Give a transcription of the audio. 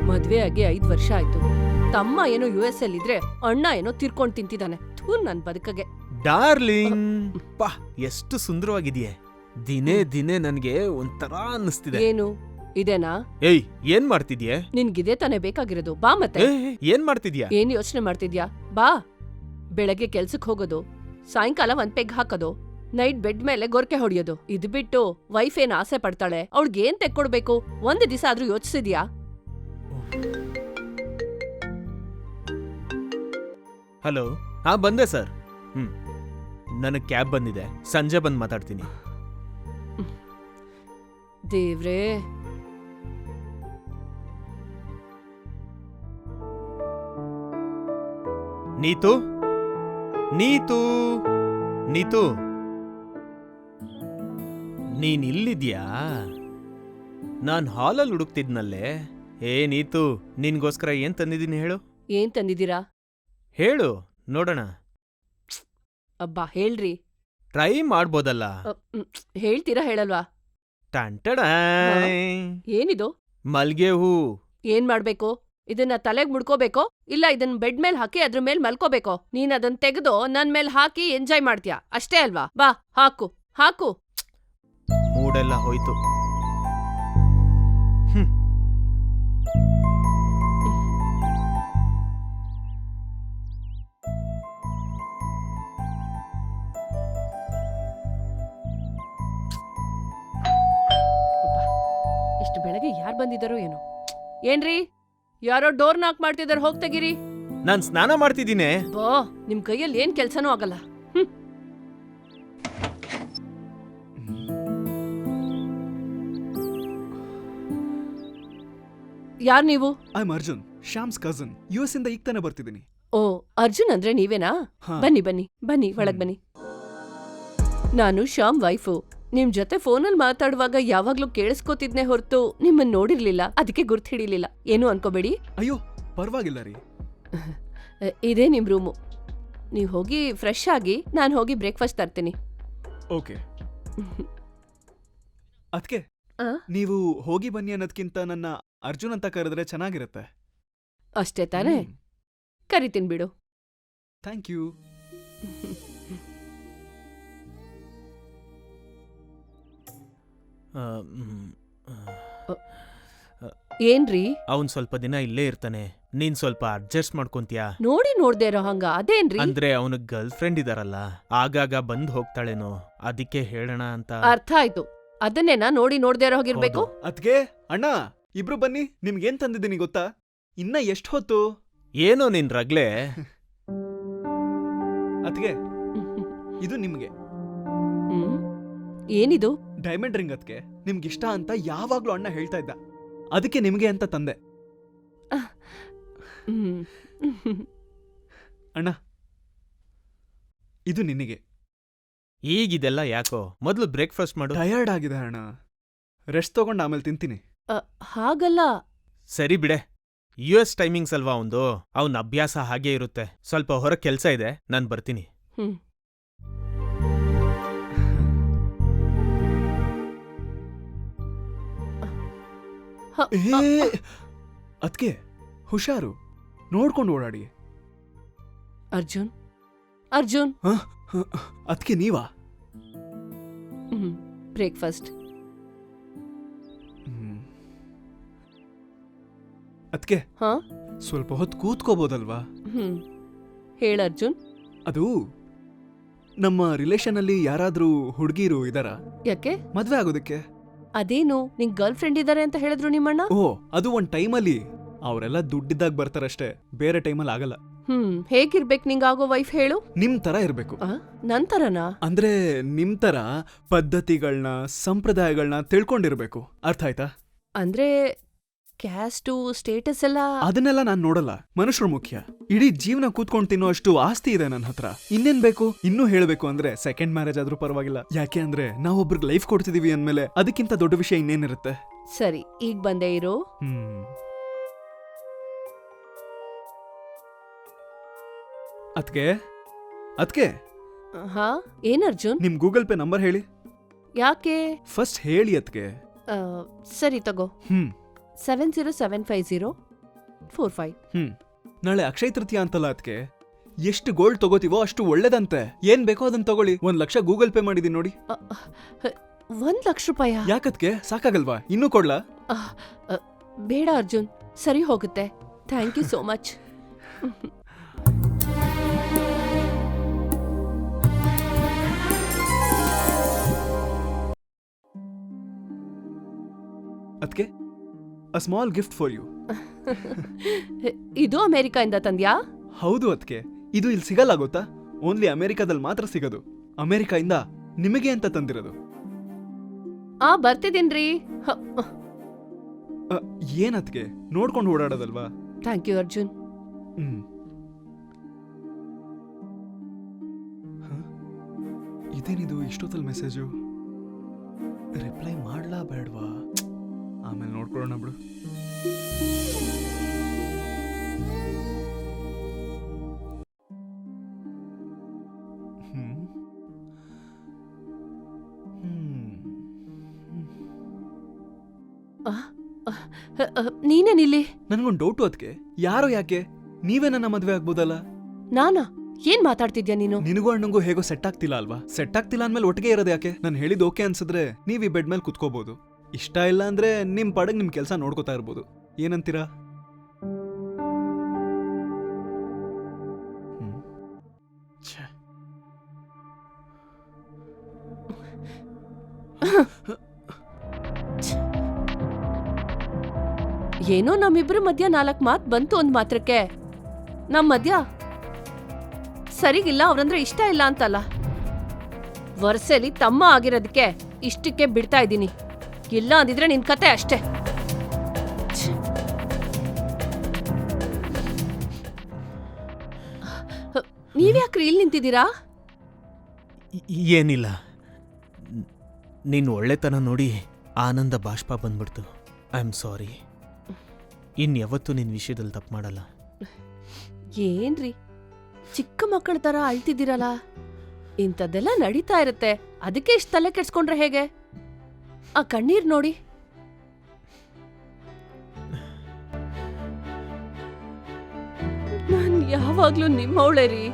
ಮದ್ವೆ ಆಗಿ 5 ವರ್ಷ ಆಯ್ತು. ತಮ್ಮ ಏನೋ US ಅಲ್ಲಿದ್ರೆ ಅಣ್ಣ ಏನೋ ತಿರ್ಕೊಂಡ್ ತಿಂತಿದ್ದಾನೆ. ಥೂ ನನ್ ಬದುಕಗೆ. ಡಾರ್ಲಿಂಗ್ ಪಾ ಎಷ್ಟು ಸುಂದರವಾಗಿದೆಯೇ. ದಿನೇ ದಿನೇ ನನ್ಗೆ ಒಂಥರ ಅನ್ನಿಸ್ತಿದೆ. ಏನು ಇದೇನಾ? ಏಯ್ ಏನ್ ಮಾಡ್ತಿದ್ಯೆ? ನಿನ್ಗಿದೆ ತಾನೇ ಬೇಕಾಗಿರೋದು. ಬಾ ಮತ್ತೆ. ಏನ್ ಮಾಡ್ತಿದ್ಯಾ? ಏನ್ ಯೋಚನೆ ಮಾಡ್ತಿದ್ಯಾ? ಬಾ. ಬೆಳಗ್ಗೆ ಕೆಲ್ಸಕ್ ಹೋಗೋದು, ಸಾಯಂಕಾಲ ಒಂದ್ ಪೆಗ್ ಹಾಕೋದು, ನೈಟ್ ಬೆಡ್ ಮೇಲೆ ಗೊರ್ಕೆ ಹೊಡಿಯೋದು. ಇದ್ ಬಿಟ್ಟು ವೈಫ್ ಏನ್ ಆಸೆ ಪಡ್ತಾಳೆ, ಅವಳಿಗೇನ್ ತೆಕ್ಕೊಡ್ಬೇಕು ಒಂದ್ ದಿವಸ ಆದ್ರೂ ಯೋಚಿಸಿದ್ಯಾ? ಹಲೋ, ಹಾ ಬಂದೆ ಸರ್. ನನಗ್ ಕ್ಯಾಬ್ ಬಂದಿದೆ, ಸಂಜೆ ಬಂದ್ ಮಾತಾಡ್ತೀನಿ. ದೇವ್ರೇ, ನೀತು ನೀತು ನೀತು ನೀನ್ ಇಲ್ಲಿದ್ಯಾ? ನಾನ್ ಹಾಲಲ್ಲಿ ಹುಡುಕ್ತಿದ್ನಲ್ಲೇ. ನೀತು, ನಿನ್ಗೋಸ್ಕರ ಏನ್ ತಂದಿದ್ದೀನಿ ಹೇಳು. ಏನ್ ತಂದಿದ್ದೀರಾ? ಹೇಳು ನೋಡೋಣ. ಅಬ್ಬಾ ಹೇಳ್ರಿ. ಟ್ರೈ ಮಾಡ್ಬೋದಲ್ಲ. ಹೇಳ್ತೀರಾ ಹೇಳಲ್ವಾ? ಟಂಟಡ ಏನಿದು? ಮಲ್ಗೆ ಹೂ. ಏನ್ ಮಾಡ್ಬೇಕು? ಇದನ್ನ ತಲೆಗ್ ಮುಡ್ಕೋಬೇಕೋ ಇಲ್ಲ ಇದನ್ ಬೆಡ್ ಮೇಲ್ ಹಾಕಿ ಅದ್ರ ಮೇಲ್ ಮಲ್ಕೋಬೇಕೋ? ನೀನ್ ಅದನ್ ತೆಗೆದು ನನ್ ಮೇಲ್ ಹಾಕಿ ಎಂಜಾಯ್ ಮಾಡ್ತೀಯಾ ಅಷ್ಟೇ ಅಲ್ವಾ? ಬಾ ಹಾಕು ಹಾಕು. ಮೂಡೆಲ್ಲ ಹೋಯ್ತು. ಇಷ್ಟು ಬೆಳಗ್ಗೆ ಯಾರ್ ಬಂದಿದ್ದಾರೋ ಏನೋ. ಏನ್ರಿ, ಯಾರೋ ಡೋರ್ ನಾಕ್ ಮಾಡ್ತಿದಾರ, ಹೋಗ್ ತೆಗೀರಿ. ನಾನ್ ಸ್ನಾನ ಮಾಡ್ತಿದ್ದೀನಿ. ಬಾ, ನಿಮ್ ಕೈಯಲ್ಲಿ ಏನ್ ಕೆಲ್ಸನೂ ಆಗಲ್ಲ. ಯಾರ್ ನೀವು? I am Arjun, Shyam's cousin. US ಇಂದ ಈಗ ತಾನೇ ಬರ್ತಿದ್ದೀನಿ. ಓ, ಅರ್ಜುನ್ ಅಂದ್ರೆ ನೀವೇನಾ? ಹಾ. ಬನ್ನಿ ಬನ್ನಿ ಬನ್ನಿ, ಒಳಗ್ ಬನ್ನಿ. ನಾನು ಶ್ಯಾಮ್ ವೈಫು. ನಿಮ್ ಜೊತೆ ಫೋನಲ್ಲಿ ಮಾತಾಡುವಾಗ ಯಾವಾಗ್ಲೂ ಕೇಳಿಸ್ಕೊತಿದ್ನೆ ಹೊರತು ನಿಮ್ಮನ್ ನೋಡಿರ್ಲಿಲ್ಲ, ಅದಕ್ಕೆ ಗುರ್ತ್ ಹಿಡಿಲಿಲ್ಲ. ಏನು ಅನ್ಕೋಬೇಡಿ. ಅಯ್ಯೋ ಪರವಾಗಿಲ್ಲ ರೀ. ಇದೇ ನಿಮ್ ರೂಮು. ನೀವ್ ಹೋಗಿ ಫ್ರೆಶ್ ಆಗಿ, ನಾನ್ ಹೋಗಿ ಬ್ರೇಕ್ಫಾಸ್ಟ್ ತರ್ತೀನಿ. ಓಕೆ. ಅದ್ಕೆ ಆ? ನೀವು ಹೋಗಿ ಬನ್ನಿ ಅನ್ನೋದ್ಕಿಂತ ನನ್ನ ಅರ್ಜುನ್ ಅಂತ ಕರೆದ್ರೆ ಚೆನ್ನಾಗಿರುತ್ತೆ. ಅಷ್ಟೇ ತಾನೇ? ಕರಿತೀನಿ ಬಿಡು. Thank you. ಏನ್ರಿ? ಅವನ್ ಸ್ವಲ್ಪ ದಿನ ಇಲ್ಲೇ ಇರ್ತಾನೆ, ನೀನ್ ಸ್ವಲ್ಪ ಅಡ್ಜಸ್ಟ್ ಮಾಡ್ಕೊಂತೀಯಾ? ನೋಡ್ದೇ ಇರೋ ಹಂಗ ಅದೇನ್ರಿ? ಅಂದ್ರೆ ಅವನ ಗರ್ಲ್ ಫ್ರೆಂಡ್ ಇದಾರಲ್ಲ, ಆಗಾಗ ಬಂದ್ ಹೋಗ್ತಾಳೇನೋ, ಅದಕ್ಕೆ ಹೇಳೋಣ ಅಂತ. ಅರ್ಥ ಆಯ್ತು. ಅದನ್ನೇನಾ ನೋಡ್ದೇ ಇರೋ ಹೋಗಿರ್ಬೇಕು? ಅದ್ಕೆ ಅಣ್ಣ, ಇಬ್ರು ಬನ್ನಿ. ನಿಮ್ಗೇನ್ ತಂದಿದ್ದೀನಿ ಗೊತ್ತಾ? ಇನ್ನ ಎಷ್ಟ್ ಹೊತ್ತು? ಏನೋ ನಿನ್ ರಗ್ಲೆ. ಅದ್ಕೆ ಇದು ನಿಮ್ಗೆ ಏನಿದು? Diamond ring. ಅದ್ಕೆ ನಿಮ್ಗಿಷ್ಟ ಅಂತ ಯಾವಾಗ್ಲೂ ಅಣ್ಣ ಹೇಳ್ತಾ ಇದ್ದ, ಅದಕ್ಕೆ ನಿಮ್ಗೆ ಅಂತ ತಂದೆ. ಅಣ್ಣ, ಇದು ನಿನಗೆ. ಈಗಿದೆಲ್ಲ ಯಾಕೋ? ಮೊದ್ಲು ಬ್ರೇಕ್ಫಾಸ್ಟ್ ಮಾಡು. ಟಯರ್ಡ್ ಆಗಿದೆ ಅಣ್ಣ, ರೆಸ್ಟ್ ತಗೊಂಡು ಆಮೇಲೆ ತಿಂತೀನಿ. ಹಾಗಲ್ಲ. ಸರಿ ಬಿಡೆ, US ಟೈಮಿಂಗ್ಸ್ ಅಲ್ವಾ ಅವಂದು, ಅವನ ಅಭ್ಯಾಸ ಹಾಗೇ ಇರುತ್ತೆ. ಸ್ವಲ್ಪ ಹೊರ ಕೆಲ್ಸ ಇದೆ, ನಾನ್ ಬರ್ತೀನಿ. ಅದ್ಕೆ ಹುಷಾರು, ನೋಡ್ಕೊಂಡು ಓಡಾಡಿ. ಅರ್ಜುನ್, ಅರ್ಜುನ್. ಅದ್ಕೆ ನೀವಾ? ಬ್ರೇಕ್ಫಾಸ್ಟ್. ಅದ್ಕೆ ಹಾ, ಸ್ವಲ್ಪ ಹೊತ್ತು ಕೂತ್ಕೋಬೋದಲ್ವಾ? ಹೇಳ ಅರ್ಜುನ್. ಅದು ನಮ್ಮ ರಿಲೇಷನ್ ಅಲ್ಲಿ ಯಾರಾದ್ರೂ ಹುಡುಗಿರು ಇದಾರ? ಯಾಕೆ? ಮದ್ವೆ ಆಗೋದಕ್ಕೆ. ಅದೇನು, ನಿಂಗ್ ಗರ್ಲ್ ಫ್ರೆಂಡ್ ಇದಾರೆ ಅಂತ ಹೇಳಿದ್ರು ನಿಮ್ಮಣ್ಣ? ಓ, ಅದು ಒಂದ್ ಟೈಮಲ್ಲಿ. ಅವರೆಲ್ಲ ದುಡ್ಡಿದ್ದಾಗ ಬರ್ತಾರಷ್ಟೇ, ಬೇರೆ ಟೈಮಲ್ಲಿ ಆಗಲ್ಲ. ಹೇಗಿರ್ಬೇಕು ನಿಂಗಾಗೋ ವೈಫ್ ಹೇಳು? ನಿಮ್ ತರ ಇರ್ಬೇಕು. ನಂತರನಾ? ಅಂದ್ರೆ ನಿಮ್ ತರ ಪದ್ಧತಿಗಳನ್ನ, ಸಂಪ್ರದಾಯಗಳನ್ನ ತಿಳ್ಕೊಂಡಿರ್ಬೇಕು. ಅರ್ಥ ಆಯ್ತಾ? ಅಂದ್ರೆ ಕ್ಯಾಸ್ಟು, ಸ್ಟೇಟಸ್ ಎಲ್ಲ? ಅದನ್ನೆಲ್ಲ ನಾನ್ ನೋಡಲ್ಲ, ಮನುಷ್ಯರು ಮುಖ್ಯ. ಇಡೀ ಜೀವನ ಕೂತ್ಕೊಂಡು ತಿನ್ನೋ ಅಷ್ಟು ಆಸ್ತಿ ಇದೆ ನನ್ನ ಹತ್ರ. ಇನ್ನೇನ್ ಬೇಕು? ಇನ್ನೂ ಹೇಳ್ಬೇಕು ಅಂದ್ರೆ ಸೆಕೆಂಡ್ ಮ್ಯಾರೇಜ್ ಆದ್ರೂ ಪರವಾಗಿಲ್ಲ. ಯಾಕೆ ಅಂದ್ರೆ ನಾವೊಬ್ರಿಗೆ ಲೈಫ್ ಕೊಡ್ತಿದೀವಿ ಅಂದ್ಮೇಲೆ ಅದಕ್ಕಿಂತ ದೊಡ್ಡ ವಿಷಯ ಇನ್ನೇನಿರುತ್ತೆ? ಸರಿ, ಈಗ ಬಂದೇ ಇರು. ಅದ್ಕೆ ಹಾ, ಏನ್ ಅರ್ಜುನ್? ನಿಮ್ ಗೂಗಲ್ ಪೇ ನಂಬರ್ ಹೇಳಿ. ಯಾಕೆ? ಫಸ್ಟ್ ಹೇಳಿ ಅದ್ಕೆ. ಸರಿ ತಗೋ. 70750 4-5. ನಾಳೆ ಅಕ್ಷಯ ತೃತೀಯ ಅಂತಲ್ಲ ಅದಕ್ಕೆ ಎಷ್ಟು ಗೋಲ್ಡ್ ತಗೋತೀವೋ ಅಷ್ಟು ಒಳ್ಳೇದಂತೆ. ಏನ್ ಬೇಕೋ ಅದನ್ನ ತಗೊಳ್ಳಿ. 1 ಲಕ್ಷ ಗೂಗಲ್ ಪೇ ಮಾಡಿದೀನಿ ನೋಡಿ. 1 ಲಕ್ಷ ರೂಪಾಯ? ಯಾಕದ್ಕೆ ಸಾಕಾಗಲ್ವಾ? ಇನ್ನೂ ಕೊಡ್ಲಾ? ಬೇಡ ಅರ್ಜುನ್, ಸರಿ ಹೋಗುತ್ತೆ. Thank you so much. ಅದಕ್ಕೆ a small gift for you. ಇದು ಅಮೆರಿಕಾಯಿಂದ ತಂದ್ಯಾ? ಹೌದು ಅದಕ್ಕೆ. ಇದು ಇಲ್ಲಿ ಸಿಗಲ್ಲ ಗೊತ್ತಾ? ಓನ್ಲಿ ಅಮೆರಿಕಾದಲ್ಲಿ ಮಾತ್ರ ಸಿಗೋದು. ಅಮೆರಿಕಾಯಿಂದ ನಿಮಗೆ ಅಂತ ತಂದಿರೋದು. ಬರ್ತಿದ್ದೀನ್ರಿ. ಏನದ್ಕೆ ನೋಡ್ಕೊಂಡು ಓಡಾಡೋದಲ್ವಾ? Thank you Arjun. ಇದೇನಿದು ಇಷ್ಟೊತ್ತಲ್ಲಿ ಮೆಸೇಜು? ರಿಪ್ಲೈ ಮಾಡ್ಲಾ ಬೇಡವಾ? ಆಮೇಲೆ ನೋಡ್ಕೊಳ್ಳೋಣ ಬಿಡು. ನೀನೇನಿಲ್ಲಿ? ನನ್ಗೊಂದು ಡೌಟು ಅದಕ್ಕೆ. ಯಾರೋ ಯಾಕೆ? ನೀವೇ ನನ್ನ ಮದ್ವೆ ಆಗ್ಬೋದಲ್ಲ? ನಾನಾ? ಏನ್ ಮಾತಾಡ್ತಿದ್ಯಾ ನೀನು? ನಿನಗೂ ಅಣ್ಣಂಗೂ ಹೇಗೋ ಸೆಟ್ ಆಗ್ತಿಲ್ಲ ಅಲ್ವಾ? ಸೆಟ್ ಆಗ್ತಿಲ್ಲ ಅಂದ್ಮೇಲೆ ಒಟ್ಟಿಗೆ ಇರೋದು ಯಾಕೆ? ನಾನು ಹೇಳಿದ್ ಓಕೆ ಅನ್ಸಿದ್ರೆ ನೀವ್ ಈ ಬೆಡ್ ಮೇಲೆ ಕುತ್ಕೋಬಹುದು. ಇಷ್ಟ ಇಲ್ಲ ಅಂದ್ರೆ ನಿಮ್ ಪಾಡಿಗೆ ನಿಮ್ ಕೆಲಸ ನೋಡ್ಕೋತಾ ಇರ್ಬೋದು. ಏನಂತೀರಾ? ಏನೋ ನಮ್ಮಿಬ್ರ ಮಧ್ಯ 4 ಮಾತ್ ಬಂತು ಒಂದ್ ಮಾತ್ರಕ್ಕೆ. ನಮ್ ಮಧ್ಯ ಸರಿಗಿಲ್ಲ, ಅವ್ರಂದ್ರೆ ಇಷ್ಟ ಇಲ್ಲ ಅಂತಲ್ಲ. ವರ್ಷಲಿ ತಮ್ಮ ಆಗಿರೋದಕ್ಕೆ ಇಷ್ಟಕ್ಕೆ ಬಿಡ್ತಾ ಇದ್ದೀನಿ. ಇಲ್ಲ ಅಂದಿದ್ರೆ ನಿನ್ ಕತೆ ಅಷ್ಟೇ. ನೀವ್ಯಾಕ್ರಿ ಇಲ್ಲಿ ನಿಂತಿದ್ದೀರಾ? ಏನಿಲ್ಲ, ನಿನ್ ಒಳ್ಳೆತನ ನೋಡಿ ಆನಂದ ಬಾಷ್ಪ ಬಂದ್ಬಿಡ್ತು. I am sorry. ಇನ್ಯಾವತ್ತೂ ನಿನ್ ವಿಷಯದಲ್ಲಿ ತಪ್ಪು ಮಾಡಲ್ಲ. ಏನ್ರಿ ಚಿಕ್ಕ ಮಕ್ಕಳ ತರ ಅಳ್ತಿದ್ದೀರಲ್ಲ? ಇಂಥದ್ದೆಲ್ಲ ನಡೀತಾ ಇರುತ್ತೆ, ಅದಕ್ಕೆ ಇಷ್ಟ ತಲೆ ಕೆಡ್ಸ್ಕೊಂಡ್ರೆ ಹೇಗೆ? ಆ ಕಣ್ಣೀರ್ ನೋಡಿ. ನಾನ್ ಯಾವಾಗ್ಲೂ ನಿಮ್ಮವಳೇ ರೀ.